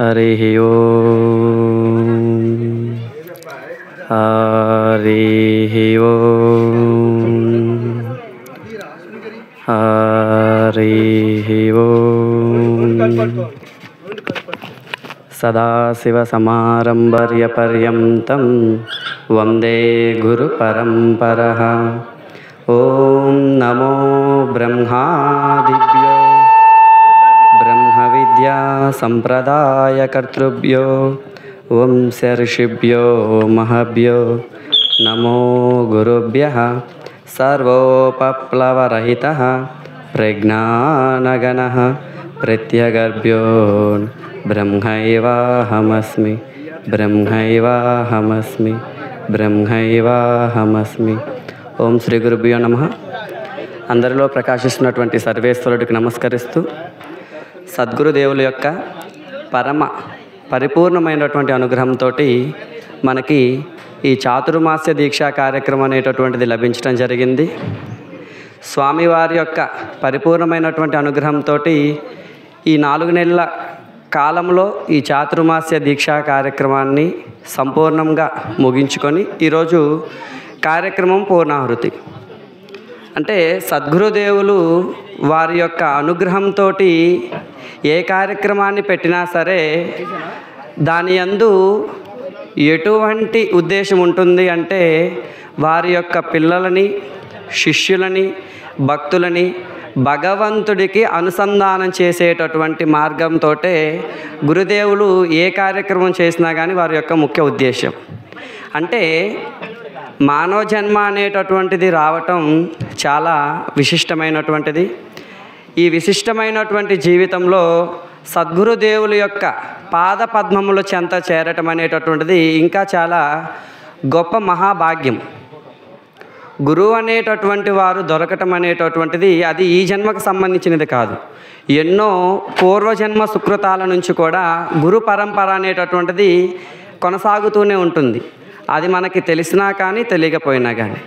హరి ఓం హరి ఓం హరి ఓం సదాశివసమారంభర్యపర్యంతం వందే గురుపరంపరః. ఓం నమో బ్రహ్మాదిభ్యో బ్రహ్మ విద్యా సంప్రదాయకర్తృభ్యో వంశర్షిభ్యో మహభ్యో నమో గురుభ్యః. సర్వోపప్లవరహితః ప్రజ్ఞానగణః ప్రత్యగర్భ్యో బ్రహ్మైవాహమస్మి బ్రహ్మైవాహమస్మి బ్రహ్మైవాహమస్మి. ఓం శ్రీ గురుభ్యో నమః. అందరిలో ప్రకాశిస్తున్నటువంటి సర్వేశ్వరుడికి నమస్కరిస్తూ, సద్గురుదేవుల యొక్క పరిపూర్ణమైనటువంటి అనుగ్రహంతో మనకి ఈ చాతుర్మాస్య దీక్షా కార్యక్రమం అనేటటువంటిది లభించడం జరిగింది. స్వామివారి యొక్క పరిపూర్ణమైనటువంటి అనుగ్రహంతో ఈ 4 నెలల కాలంలో ఈ చాతుర్మాస్య దీక్షా కార్యక్రమాన్ని సంపూర్ణంగా ముగించుకొని ఈరోజు కార్యక్రమం పూర్ణాహుతి. అంటే సద్గురుదేవులు వారి యొక్క అనుగ్రహంతో ఏ కార్యక్రమాన్ని పెట్టినా సరే దాని యందు ఎటువంటి ఉద్దేశం ఉంటుంది అంటే వారి యొక్క పిల్లలని, శిష్యులని, భక్తులని భగవంతుడికి అనుసంధానం చేసేటటువంటి మార్గంతో గురుదేవులు ఏ కార్యక్రమం చేసినా కానీ వారి యొక్క ముఖ్య ఉద్దేశం. అంటే మానవ జన్మ అనేటటువంటిది రావటం చాలా విశిష్టమైనటువంటిది. ఈ విశిష్టమైనటువంటి జీవితంలో సద్గురుదేవుల యొక్క పాదపద్మముల చెంత చేరటం అనేటటువంటిది ఇంకా చాలా గొప్ప మహాభాగ్యం. గురువు అనేటటువంటి వారు దొరకటం అనేటటువంటిది అది ఈ జన్మకు సంబంధించినది కాదు. ఎన్నో పూర్వజన్మ సుకృతాల నుంచి కూడా గురు పరంపర అనేటటువంటిది కొనసాగుతూనే ఉంటుంది. అది మనకి తెలిసినా కానీ తెలియకపోయినా కానీ.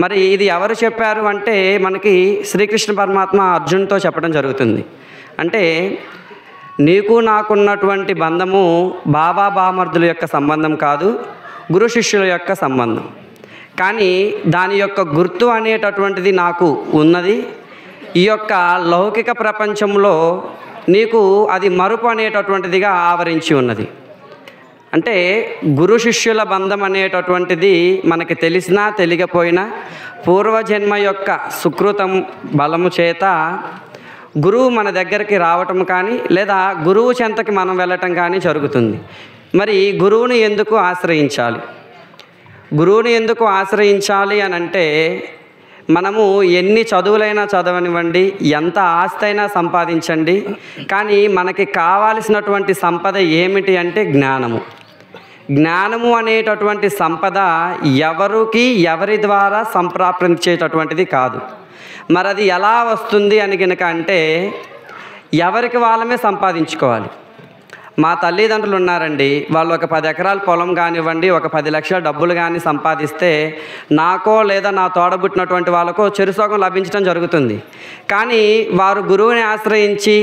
మరి ఇది ఎవరు చెప్పారు అంటే మనకి శ్రీకృష్ణ పరమాత్మ అర్జున్తో చెప్పడం జరుగుతుంది. అంటే నీకు నాకున్నటువంటి బంధము బాబా బామర్దుల యొక్క సంబంధం కాదు, గురు శిష్యుల యొక్క సంబంధం. కానీ దాని యొక్క గుర్తు అనేటటువంటిది నాకు ఉన్నది. ఈ యొక్క లౌకిక ప్రపంచంలో నీకు అది మరుపు అనేటటువంటిదిగా ఆవరించి ఉన్నది. అంటే గురు శిష్యుల బంధం అనేటటువంటిది మనకి తెలిసినా తెలియకపోయినా పూర్వజన్మ యొక్క సుకృతం బలము చేత గురువు మన దగ్గరికి రావటం కానీ లేదా గురువు చెంతకి మనం వెళ్ళటం కానీ జరుగుతుంది. మరి గురువుని ఎందుకు ఆశ్రయించాలి? గురువుని ఎందుకు ఆశ్రయించాలి అని అంటే మనము ఎన్ని చదువులైనా చదవనివ్వండి, ఎంత ఆస్తి అయినా సంపాదించండి, కానీ మనకి కావాల్సినటువంటి సంపద ఏమిటి అంటే జ్ఞానము. జ్ఞానము అనేటటువంటి సంపద ఎవరి ద్వారా సంప్రాప్తించేటటువంటిది కాదు. మరి అది ఎలా వస్తుంది అని కనుక అంటే ఎవరికి వాళ్ళమే సంపాదించుకోవాలి. మా తల్లిదండ్రులు ఉన్నారండి, వాళ్ళు ఒక 10 ఎకరాల పొలం కానివ్వండి, ఒక 10 లక్షల డబ్బులు కానీ సంపాదిస్తే నాకో లేదా నా తోడబుట్టినటువంటి వాళ్ళకో చెరుసోగం లభించడం జరుగుతుంది. కానీ వారు గురువుని ఆశ్రయించి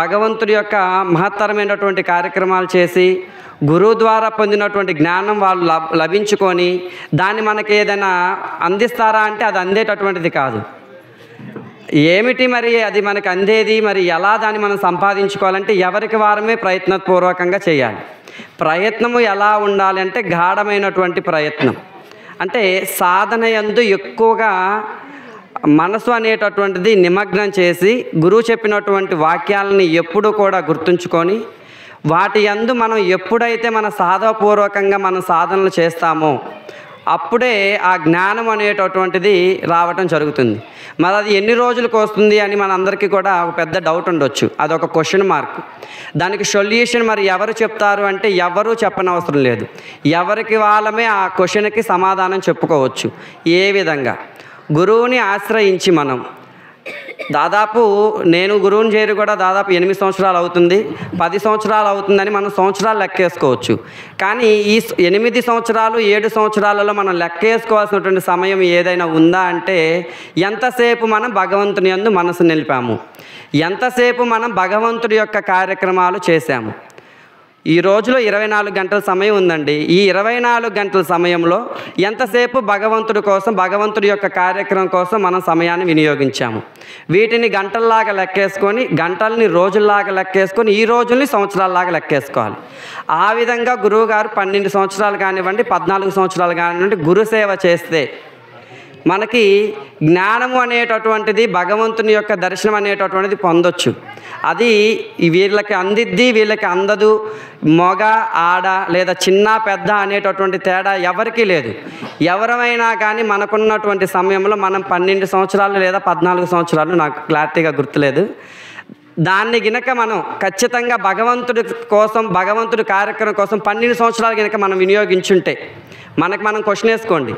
భగవంతుడి యొక్క మహత్తరమైనటువంటి కార్యక్రమాలు చేసి గురువు ద్వారా పొందినటువంటి జ్ఞానం వాళ్ళు లభించుకొని దాన్ని మనకి ఏదైనా అందిస్తారా అంటే అది అందేటటువంటిది కాదు. ఏమిటి మరి అది మనకు అందేది? మరి ఎలా దాన్ని మనం సంపాదించుకోవాలంటే ఎవరికి వారమే ప్రయత్నపూర్వకంగా చేయాలి. ప్రయత్నము ఎలా ఉండాలి అంటే గాఢమైనటువంటి ప్రయత్నం. అంటే సాధన యందు ఎక్కువగా మనసు అనేటటువంటిది నిమగ్నం చేసి గురువు చెప్పినటువంటి వాక్యాలని ఎప్పుడూ కూడా గుర్తుంచుకొని వాటి యందు మనం ఎప్పుడైతే మన సాధనపూర్వకంగా మనం సాధనలు చేస్తామో అప్పుడే ఆ జ్ఞానం అనేటటువంటిది రావటం జరుగుతుంది. మరి అది ఎన్ని రోజులకు వస్తుంది అని మనందరికీ కూడా ఒక పెద్ద డౌట్ ఉండొచ్చు. అదొక క్వశ్చన్ మార్క్. దానికి సొల్యూషన్ మరి ఎవరు చెప్తారు అంటే ఎవరూ చెప్పనవసరం లేదు. ఎవరికి వాళ్ళమే ఆ క్వశ్చన్కి సమాధానం చెప్పుకోవచ్చు. ఏ విధంగా? గురువుని ఆశ్రయించి మనం దాదాపు నేను గురువుని చేరి కూడా దాదాపు 8 సంవత్సరాలు అవుతుంది, 10 సంవత్సరాలు అవుతుందని మనం సంవత్సరాలు లెక్కేసుకోవచ్చు. కానీ ఈ 8 సంవత్సరాలు 7 సంవత్సరాలలో మనం లెక్కేసుకోవాల్సినటువంటి సమయం ఏదైనా ఉందా అంటే ఎంతసేపు మనం భగవంతుని యందు మనసు నిలిపాము, ఎంతసేపు మనం భగవంతుడి యొక్క కార్యక్రమాలు చేశాము. ఈ రోజులో 24 గంటల సమయం ఉందండి. ఈ 24 గంటల సమయంలో ఎంతసేపు భగవంతుడి కోసం, భగవంతుడి యొక్క కార్యక్రమం కోసం మనం సమయాన్ని వినియోగించాము. వీటిని గంటల్లాగా లెక్కేసుకొని, గంటల్ని రోజుల్లాగా లెక్కేసుకొని, ఈ రోజుల్ని సంవత్సరాలలాగా లెక్కేసుకోవాలి. ఆ విధంగా గురువుగారు 12 సంవత్సరాలు కానివ్వండి, 14 సంవత్సరాలు కానివ్వండి గురుసేవ చేస్తే మనకి జ్ఞానము అనేటటువంటిది, భగవంతుని యొక్క దర్శనం అనేటటువంటిది పొందొచ్చు. అది వీళ్ళకి అందిద్ది, వీళ్ళకి అందదు. మగ ఆడ లేదా చిన్న పెద్ద అనేటటువంటి తేడా ఎవరికీ లేదు. ఎవరమైనా కానీ మనకున్నటువంటి సమయంలో మనం 12 సంవత్సరాలు లేదా 14 సంవత్సరాలు, నాకు క్లారిటీగా గుర్తులేదు, దాన్ని గినక మనం ఖచ్చితంగా భగవంతుడి కోసం, భగవంతుడి కార్యక్రమం కోసం 12 సంవత్సరాలు గినక మనం వినియోగించుంటే, మనం క్వశ్చన్ వేసుకోండి,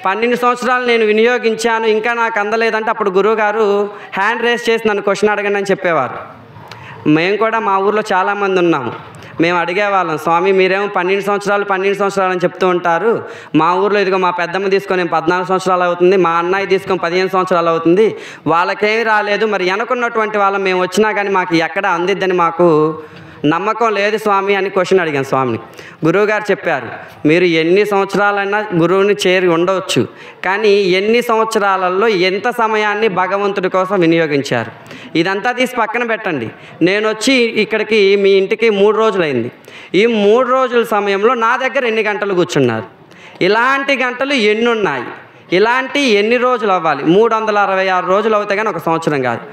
12 సంవత్సరాలు నేను వినియోగించాను ఇంకా నాకు అందలేదంటే అప్పుడు గురువుగారు హ్యాండ్ రేస్ చేసి నన్ను క్వశ్చన్ అడగండి అని చెప్పేవారు. మేము కూడా మా ఊర్లో చాలామంది ఉన్నాము. మేము అడిగేవాళ్ళం, స్వామి మీరేమో 12 సంవత్సరాలు అని చెప్తూ ఉంటారు, మా ఊర్లో ఇదిగో మా పెద్దమ్మ తీసుకొని 14 సంవత్సరాలు అవుతుంది, మా అన్నయ్య తీసుకొని 15 సంవత్సరాలు అవుతుంది, వాళ్ళకేమీ రాలేదు, మరి వెనకున్నటువంటి వాళ్ళం మేము వచ్చినా కానీ మాకు ఎక్కడ అందిద్దని మాకు నమ్మకం లేదు స్వామి అని క్వశ్చన్ అడిగాను స్వామిని. గురువుగారు చెప్పారు, మీరు ఎన్ని సంవత్సరాలైనా గురువుని చేరి ఉండవచ్చు, కానీ ఎన్ని సంవత్సరాలలో ఎంత సమయాన్ని భగవంతుడి కోసం వినియోగించారు, ఇదంతా తీసి పక్కన పెట్టండి. నేను వచ్చి ఇక్కడికి మీ ఇంటికి 3 రోజులైంది. ఈ 3 రోజుల సమయంలో నా దగ్గర ఎన్ని గంటలు కూర్చున్నారు, ఇలాంటి గంటలు ఎన్ని ఉన్నాయి, ఇలాంటి ఎన్ని రోజులు అవ్వాలి, 366 రోజులు అవుతాయి కానీ ఒక సంవత్సరం కాదు.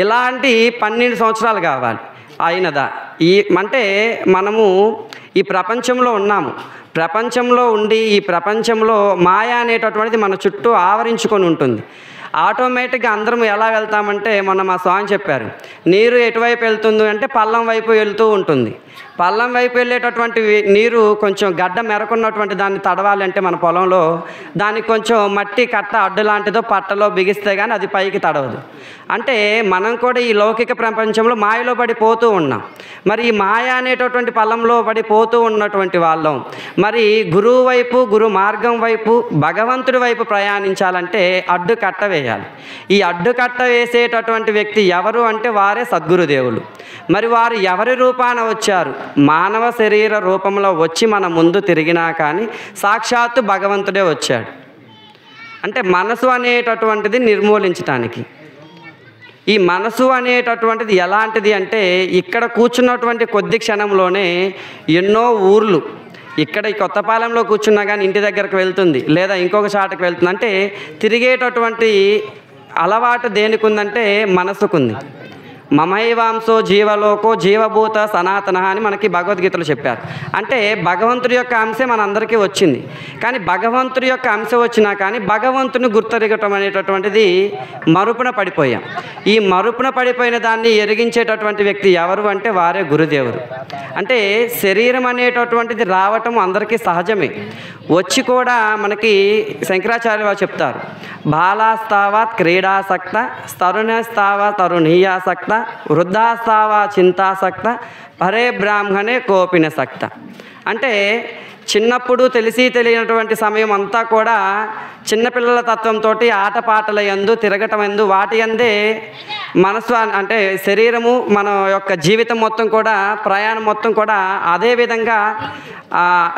ఇలాంటి 12 సంవత్సరాలు కావాలి. అయినదా? అంటే మనము ఈ ప్రపంచంలో ఉన్నాము. ప్రపంచంలో ఉండి ఈ ప్రపంచంలో మాయ అనేటటువంటిది మన చుట్టూ ఆవరించుకొని ఉంటుంది. ఆటోమేటిక్గా అందరం ఎలా వెళ్తామంటే, మొన్న మా స్వామి చెప్పారు, నీరు ఎటువైపు వెళ్తుంది అంటే పల్లం వైపు వెళ్తూ ఉంటుంది. పల్లం వైపు వెళ్ళేటటువంటి నీరు కొంచెం గడ్డ మెరకున్నటువంటి దాన్ని తడవాలి అంటే మన పొలంలో దానికి కొంచెం మట్టి కట్ట అడ్డు లాంటిదో పట్టలో బిగిస్తే కానీ అది పైకి తడవదు. అంటే మనం కూడా ఈ లౌకిక ప్రపంచంలో మాయలో పడిపోతూ ఉన్నాం. మరి ఈ మాయ అనేటటువంటి పల్లంలో పడిపోతూ ఉన్నటువంటి వాళ్ళం మరి గురువు వైపు, గురు మార్గం వైపు, భగవంతుడి వైపు ప్రయాణించాలంటే అడ్డు కట్ట వేయాలి. ఈ అడ్డు కట్ట వేసేటటువంటి వ్యక్తి ఎవరు అంటే వారే సద్గురుదేవులు. మరి వారు ఎవరి రూపాన వచ్చారు? మానవ శరీర రూపంలో వచ్చి మన ముందు తిరిగినా కానీ సాక్షాత్తు భగవంతుడే వచ్చాడు. అంటే మనసు అనేటటువంటిది నిర్మూలించటానికి. ఈ మనసు అనేటటువంటిది ఎలాంటిది అంటే, ఇక్కడ కూర్చున్నటువంటి కొద్ది క్షణంలోనే ఎన్నో ఊర్లు, ఇక్కడ ఈ కొత్తపాలెంలో కూర్చున్నా కానీ ఇంటి దగ్గరకు వెళ్తుంది, లేదా ఇంకొక చాటకు వెళ్తుంది. అంటే తిరిగేటటువంటి అలవాటు దేనికి ఉందంటే మనసుకుంది. మమైవాంసో జీవలోకో జీవభూత సనాతన అని మనకి భగవద్గీతలో చెప్పారు. అంటే భగవంతుడి యొక్క అంశే మనందరికీ వచ్చింది. కానీ భగవంతుడి యొక్క అంశ వచ్చినా కానీ భగవంతుని గుర్తెరగటం అనేటటువంటిది మరుపున పడిపోయాం. ఈ మరుపున పడిపోయిన దాన్ని ఎరిగించేటటువంటి వ్యక్తి ఎవరు అంటే వారే గురుదేవుడు. అంటే శరీరం అనేటటువంటిది రావటం అందరికీ సహజమే. వచ్చి కూడా మనకి శంకరాచార్య వారు చెప్తారు, బాలాస్తావాత్ క్రీడాసక్త, తరుణస్తావా తరుణీయాసక్త, వృద్ధాస్తావా చింతాసక్త, పరే బ్రాహ్మణే కోపినసక్త. అంటే చిన్నప్పుడు తెలిసి తెలియనటువంటి సమయం అంతా కూడా చిన్నపిల్లల తత్వంతో ఆటపాటల యందు, తిరగటం యందు, వాటి యందే మనసు అంటే శరీరము, మన యొక్క జీవితం మొత్తం కూడా, ప్రయాణం మొత్తం కూడా అదే విధంగా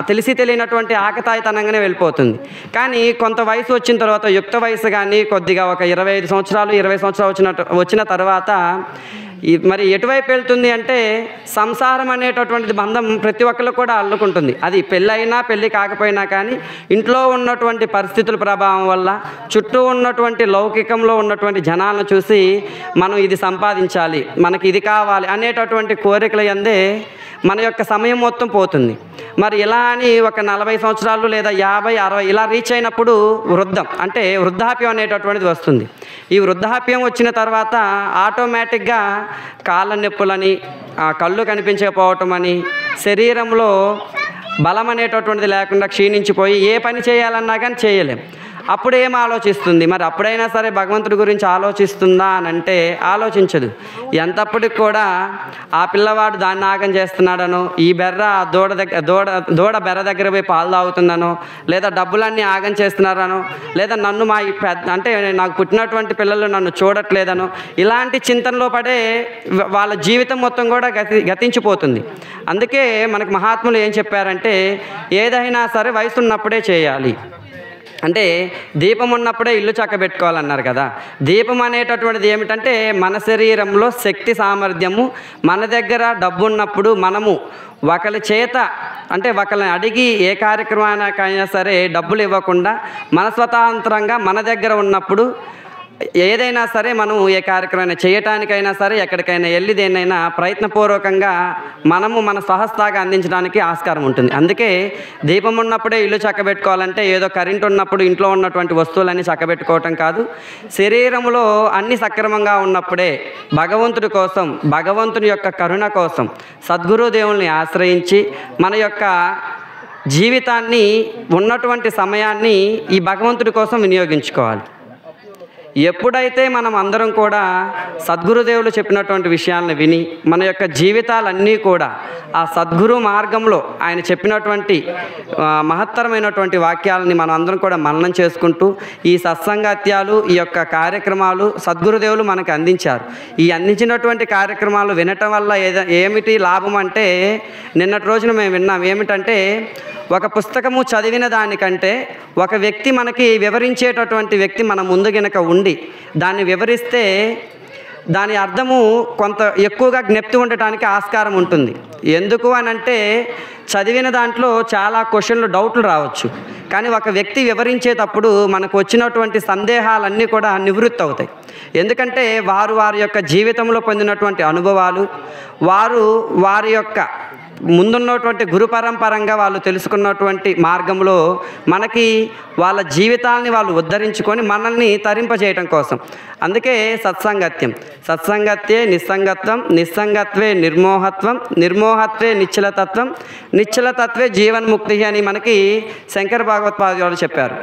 తెలిసి తెలియనటువంటి ఆకతాయితనంగానే వెళ్ళిపోతుంది. కానీ కొంత వయసు వచ్చిన తర్వాత, యుక్త వయసు కానీ కొద్దిగా ఒక 25 సంవత్సరాలు 20 సంవత్సరాలు వచ్చిన తర్వాత మరి ఎటువైపు వెళ్తుంది అంటే, సంసారం అనేటటువంటిది బంధం ప్రతి ఒక్కరు కూడా అల్లుకుంటుంది. అది పెళ్ళైనా పెళ్ళి కాకపోయినా కానీ ఇంట్లో ఉన్నటువంటి పరిస్థితుల ప్రభావం వల్ల, చుట్టూ ఉన్నటువంటి లౌకికంలో ఉన్నటువంటి జనాలను చూసి మనం ఇది సంపాదించాలి, మనకి ఇది కావాలి అనేటటువంటి కోరికల యందే మన యొక్క సమయం మొత్తం పోతుంది. మరి ఇలా అని ఒక 40 సంవత్సరాలు లేదా 50, 60 ఇలా రీచ్ అయినప్పుడు వృద్ధం అంటే వృద్ధాప్యం అనేటటువంటిది వస్తుంది. ఈ వృద్ధాప్యం వచ్చిన తర్వాత ఆటోమేటిక్గా కాళ్ళ నొప్పులని, కళ్ళు కనిపించకపోవటం అని, శరీరంలో బలం అనేటటువంటిది లేకుండా క్షీణించిపోయి ఏ పని చేయాలన్నా కానీ చేయలేం. అప్పుడు ఏం ఆలోచిస్తుంది? మరి అప్పుడైనా సరే భగవంతుడి గురించి ఆలోచిస్తుందా అని అంటే ఆలోచించదు. ఎంతప్పటికి కూడా ఆ పిల్లవాడు దాన్ని ఆగం చేస్తున్నాడనో, ఈ బెర్ర దూడ బెర్ర దగ్గర పోయి పాలు తాగుతుందనో, లేదా డబ్బులన్నీ ఆగం చేస్తున్నారనో, లేదా నన్ను అంటే నాకు పుట్టినటువంటి పిల్లలు నన్ను చూడట్లేదనో, ఇలాంటి చింతనలో పడే వాళ్ళ జీవితం మొత్తం కూడా గతించిపోతుంది. అందుకే మనకు మహాత్ములు ఏం చెప్పారంటే, ఏదైనా సరే వయసు ఉన్నప్పుడే చేయాలి. అంటే దీపం ఉన్నప్పుడే ఇల్లు చక్కబెట్టుకోవాలన్నారు కదా. దీపం అనేటటువంటిది ఏమిటంటే మన శరీరంలో శక్తి సామర్థ్యము, మన దగ్గర డబ్బు ఉన్నప్పుడు మనము ఒకరి చేత అంటే ఒకరిని అడిగి ఏ కార్యక్రమానికైనా సరే డబ్బులు ఇవ్వకుండా మన స్వతంత్రంగా మన దగ్గర ఉన్నప్పుడు ఏదైనా సరే మనం ఏ కార్యక్రమం చేయటానికైనా సరే ఎక్కడికైనా వెళ్ళి దేన్నైనా ప్రయత్నపూర్వకంగా మనము మన స్వహస్తాగా అందించడానికి ఆస్కారం ఉంటుంది. అందుకే దీపం ఉన్నప్పుడే ఇల్లు చక్కబెట్టుకోవాలంటే ఏదో కరెంట్ ఉన్నప్పుడు ఇంట్లో ఉన్నటువంటి వస్తువులన్నీ చక్కబెట్టుకోవటం కాదు. శరీరంలో అన్ని సక్రమంగా ఉన్నప్పుడే భగవంతుడి కోసం, భగవంతుని యొక్క కరుణ కోసం సద్గురుదేవుల్ని ఆశ్రయించి మన యొక్క జీవితాన్ని ఉన్నటువంటి సమయాన్ని ఈ భగవంతుడి కోసం వినియోగించుకోవాలి. ఎప్పుడైతే మనం అందరం కూడా సద్గురుదేవులు చెప్పినటువంటి విషయాలను విని మన యొక్క జీవితాలన్నీ కూడా ఆ సద్గురు మార్గంలో ఆయన చెప్పినటువంటి మహత్తరమైనటువంటి వాక్యాలని మనం అందరం కూడా మననం చేసుకుంటూ ఈ సత్సంగత్యాలు, ఈ యొక్క కార్యక్రమాలు సద్గురుదేవులు మనకు అందించారు. ఈ అందించినటువంటి కార్యక్రమాలు వినటం వల్ల ఏమిటి లాభం అంటే, నిన్నటి రోజున మేము విన్నాం ఏమిటంటే, ఒక పుస్తకము చదివిన దానికంటే ఒక వ్యక్తి మనకి వివరించేటటువంటి వ్యక్తి మన ముందు గనక ఉండి దాన్ని వివరిస్తే దాని అర్థము కొంత ఎక్కువగా జ్ఞప్తి ఉండటానికి ఆస్కారం ఉంటుంది. ఎందుకు అని అంటే, చదివిన దాంట్లో చాలా క్వశ్చన్లు, డౌట్లు రావచ్చు. కానీ ఒక వ్యక్తి వివరించేటప్పుడు మనకు వచ్చినటువంటి సందేహాలన్నీ కూడా నివృత్తి అవుతాయి. ఎందుకంటే వారి యొక్క జీవితంలో పొందినటువంటి అనుభవాలు, వారి యొక్క ముందున్నటువంటి గురు పరంపరంగా వాళ్ళు తెలుసుకున్నటువంటి మార్గంలో మనకి వాళ్ళ జీవితాలని వాళ్ళు ఉద్ధరించుకొని మనల్ని తరింపజేయటం కోసం. అందుకే సత్సంగత్యే నిస్సంగత్వం, నిస్సంగత్వే నిర్మోహత్వం, నిర్మోహత్వే నిశ్చలతత్వం, నిశ్చలతత్వే జీవన్ముక్తి అని మనకి శంకర భగవత్పాదులు చెప్పారు.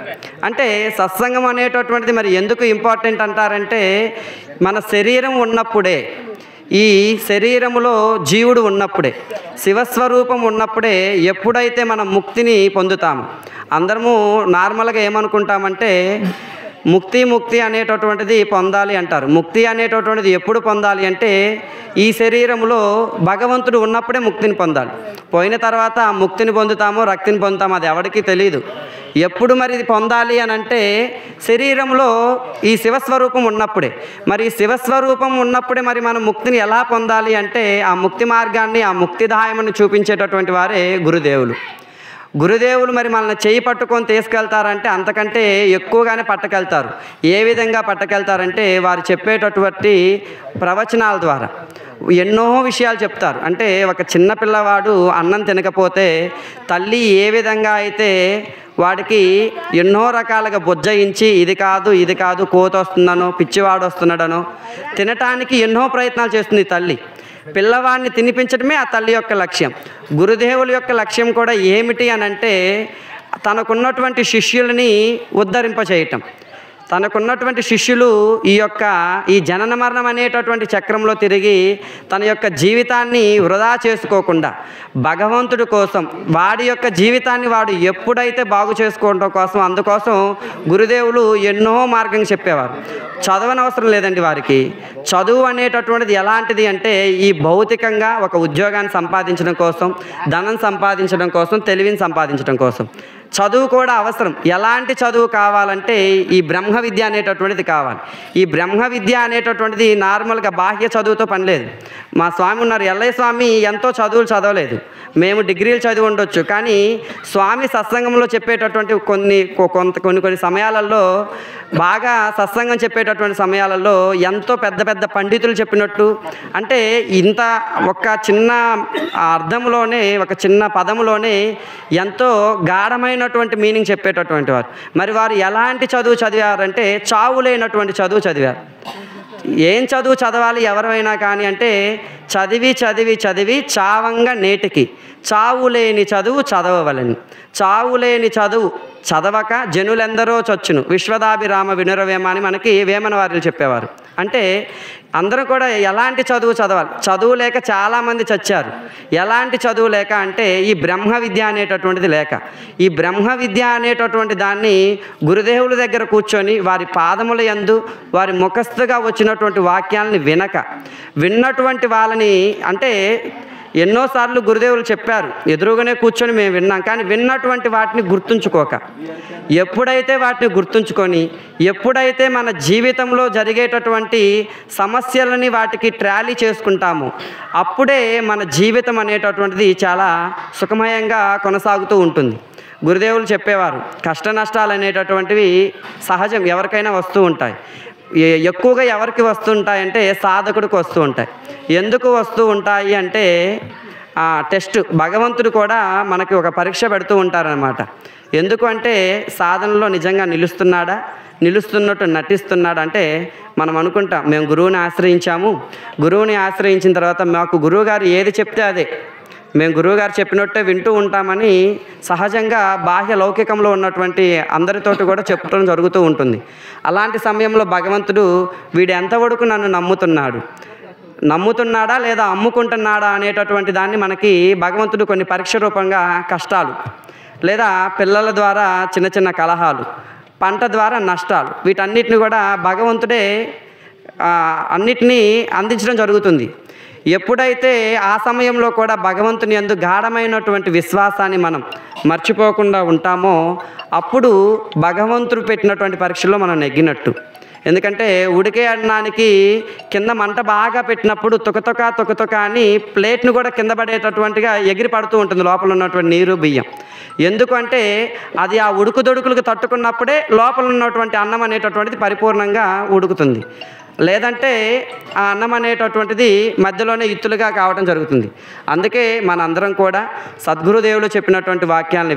అంటే సత్సంగం అనేటటువంటిది మరి ఎందుకు ఇంపార్టెంట్ అంటారంటే, మన శరీరం ఉన్నప్పుడే, ఈ శరీరములో జీవుడు ఉన్నప్పుడే, శివస్వరూపం ఉన్నప్పుడే ఎప్పుడైతే మనం ముక్తిని పొందుతాము. అందరము నార్మల్గా ఏమనుకుంటామంటే, ముక్తి అనేటటువంటిది పొందాలి అంటారు. ముక్తి అనేటటువంటిది ఎప్పుడు పొందాలి అంటే, ఈ శరీరంలో భగవంతుడు ఉన్నప్పుడే ముక్తిని పొందాలి. పోయిన తర్వాత ముక్తిని పొందుతామో రక్తిని పొందుతామో అది ఎవరికీ తెలియదు. ఎప్పుడు మరి ఇది పొందాలి అని అంటే, శరీరంలో ఈ శివస్వరూపం ఉన్నప్పుడే. మరి శివస్వరూపం ఉన్నప్పుడే మరి మనం ముక్తిని ఎలా పొందాలి అంటే, ఆ ముక్తి మార్గాన్ని, ఆ ముక్తిదాయమని చూపించేటటువంటి వారే గురుదేవులు మరి మనల్ని చేయి పట్టుకొని తీసుకెళ్తారంటే అంతకంటే ఎక్కువగానే పట్టుకెళ్తారు. ఏ విధంగా పట్టుకెళ్తారంటే, వారు చెప్పేటటువంటి ప్రవచనాల ద్వారా ఎన్నో విషయాలు చెప్తారు. అంటే ఒక చిన్న పిల్లవాడు అన్నం తినకపోతే తల్లి ఏ విధంగా అయితే వాడికి ఎన్నో రకాలుగా బుజ్జయించి ఇది కాదు కోత వస్తుందనో, పిచ్చివాడు వస్తున్నాడనో, తినటానికి ఎన్నో ప్రయత్నాలు చేస్తుంది తల్లి. పిల్లవాడిని తినిపించడమే ఆ తల్లి యొక్క లక్ష్యం. గురుదేవుల యొక్క లక్ష్యం కూడా ఏమిటి అని అంటే, తనకున్నటువంటి శిష్యులని ఉద్ధరింపచేయటం. తనకున్నటువంటి శిష్యులు ఈ జనన మరణం అనేటటువంటి చక్రంలో తిరిగి తన యొక్క జీవితాన్ని వృధా చేసుకోకుండా భగవంతుడి కోసం, వాడి యొక్క జీవితాన్ని వాడు ఎప్పుడైతే బాగు చేసుకోవడం కోసం, అందుకోసం గురుదేవులు ఎన్నో మార్గంగా చెప్పేవారు. చదవనవసరం లేదండి వారికి. చదువు అనేటటువంటిది ఎలాంటిది అంటే, ఈ భౌతికంగా ఒక ఉద్యోగాన్ని సంపాదించడం కోసం, ధనం సంపాదించడం కోసం, తెలివిని సంపాదించడం కోసం చదువు కూడా అవసరం. ఎలాంటి చదువు కావాలంటే, ఈ బ్రహ్మ విద్య అనేటటువంటిది కావాలి. ఈ బ్రహ్మ విద్య అనేటటువంటిది నార్మల్గా బాహ్య చదువుతో పని లేదు. మా స్వామి ఉన్నారు, ఎల్లయ్య స్వామి ఎంతో చదువులు చదవలేదు. మేము డిగ్రీలు చదివి ఉండొచ్చు, కానీ స్వామి సత్సంగంలో చెప్పేటటువంటి కొన్ని సమయాలలో, బాగా సత్సంగం చెప్పేటటువంటి సమయాలలో ఎంతో పెద్ద పండితులు చెప్పినట్టు, అంటే ఇంత ఒక చిన్న అర్థంలోనే, ఒక చిన్న పదములోనే ఎంతో గాఢమైనటువంటి మీనింగ్ చెప్పేటటువంటి వారు. మరి వారు ఎలాంటి చదువు చదివారంటే, చావు లేనటువంటి చదువు చదివారు. ఏం చదువు చదవాలి ఎవరైనా కానీ అంటే, చదివి చావంగా నేటికి చావు లేని చదువు చదవవలని. చావు లేని చదువు చదవక జనులెందరో చచ్చును విశ్వదాభిరామ వినురవేమ అని మనకి వేమన వారిలు చెప్పేవారు. అంటే అందరూ కూడా ఎలాంటి చదువు చదవాలి, చదువు లేక చాలామంది చచ్చారు. ఎలాంటి చదువు లేక అంటే ఈ బ్రహ్మ విద్య అనేటటువంటిది లేక, ఈ బ్రహ్మ విద్య అనేటటువంటి దాన్ని గురుదేవుల దగ్గర కూర్చొని వారి పాదముల యందు వారి ముఖస్థుగా వచ్చినటువంటి వాక్యాలని విన్నటువంటి వాళ్ళని, అంటే ఎన్నోసార్లు గురుదేవులు చెప్పారు, ఎదురుగానే కూర్చొని మేము విన్నాం, కానీ విన్నటువంటి వాటిని గుర్తుంచుకోక, ఎప్పుడైతే వాటిని గుర్తుంచుకొని ఎప్పుడైతే మన జీవితంలో జరిగేటటువంటి సమస్యలని వాటికి ట్రాలీ చేసుకుంటామో అప్పుడే మన జీవితం అనేటటువంటిది చాలా సుఖమయంగా కొనసాగుతూ ఉంటుంది. గురుదేవులు చెప్పేవారు, కష్ట నష్టాలు అనేటటువంటివి సహజం, ఎవరికైనా వస్తూ ఉంటాయి. ఎక్కువగా ఎవరికి వస్తుంటాయంటే సాధకుడికి వస్తూ ఉంటాయి. ఎందుకు వస్తూ ఉంటాయి అంటే టెస్ట్, భగవంతుడు కూడా మనకి ఒక పరీక్ష పెడుతూ ఉంటారనమాట. ఎందుకు అంటే సాధనలో నిజంగా నిలుస్తున్నట్టు నటిస్తున్నాడు అంటే మనం అనుకుంటాం మేము గురువుని ఆశ్రయించాము, గురువుని ఆశ్రయించిన తర్వాత మాకు గురువుగారు ఏది చెప్తే అదే, మేము గురువుగారు చెప్పినట్టే వింటూ ఉంటామని సహజంగా బాహ్య లౌకికంలో ఉన్నటువంటి అందరితోటి కూడా చెప్పడం జరుగుతూ ఉంటుంది. అలాంటి సమయంలో భగవంతుడు వీడు ఎంతవరకు నన్ను నమ్ముతున్నాడా లేదా అమ్ముకుంటున్నాడా అనేటటువంటి దాన్ని మనకి భగవంతుడు కొన్ని పరీక్ష రూపంగా కష్టాలు, లేదా పిల్లల ద్వారా చిన్న చిన్న కలహాలు, పంట ద్వారా నష్టాలు, వీటన్నిటిని కూడా భగవంతుడే అన్నిటినీ అందించడం జరుగుతుంది. ఎప్పుడైతే ఆ సమయంలో కూడా భగవంతుని యందు గాఢమైనటువంటి విశ్వాసాన్ని మనం మర్చిపోకుండా ఉంటామో అప్పుడు భగవంతుడు పెట్టినటువంటి పరీక్షలో మనం నెగ్గినట్టు. ఎందుకంటే ఉడికే అన్నానికి కింద మంట బాగా పెట్టినప్పుడు తొకతొక అని ప్లేట్ను కూడా కింద పడేటటువంటిగా ఎగిరి పడుతూ ఉంటుంది లోపల ఉన్నటువంటి నీరు బియ్యం. ఎందుకంటే అది ఆ ఉడుకుదొడుకులకు తట్టుకున్నప్పుడే లోపల ఉన్నటువంటి అన్నం అనేటటువంటిది పరిపూర్ణంగా ఉడుకుతుంది. లేదంటే ఆ అన్నం అనేటటువంటిది మధ్యలోనే ఇత్తులుగా కావడం జరుగుతుంది. అందుకే మనందరం కూడా సద్గురుదేవులు చెప్పినటువంటి వాక్యాలను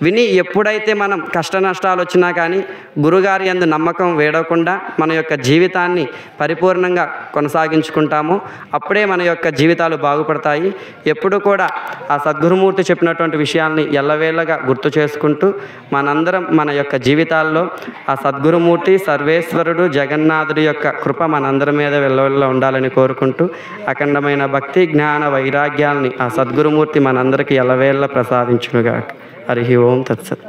విని ఎప్పుడైతే మనం కష్ట నష్టాలు వచ్చినా కానీ గురుగారి యందు నమ్మకం వేడకుండా మన యొక్క జీవితాన్ని పరిపూర్ణంగా కొనసాగించుకుంటామో అప్పుడే మన యొక్క జీవితాలు బాగుపడతాయి. ఎప్పుడు కూడా ఆ సద్గురుమూర్తి చెప్పినటువంటి విషయాల్ని ఎల్లవేళగా గుర్తు చేసుకుంటూ మనందరం మన యొక్క జీవితాల్లో ఆ సద్గురుమూర్తి సర్వేశ్వరుడు జగన్నాథుడి యొక్క కృప మనందరి మీద వెళ్ళవెళ్ళ ఉండాలని కోరుకుంటూ అఖండమైన భక్తి జ్ఞాన వైరాగ్యాల్ని ఆ సద్గురుమూర్తి మనందరికీ ఎల్లవేళ ప్రసాదించునుగాక. హరి ఓం తత్సత్.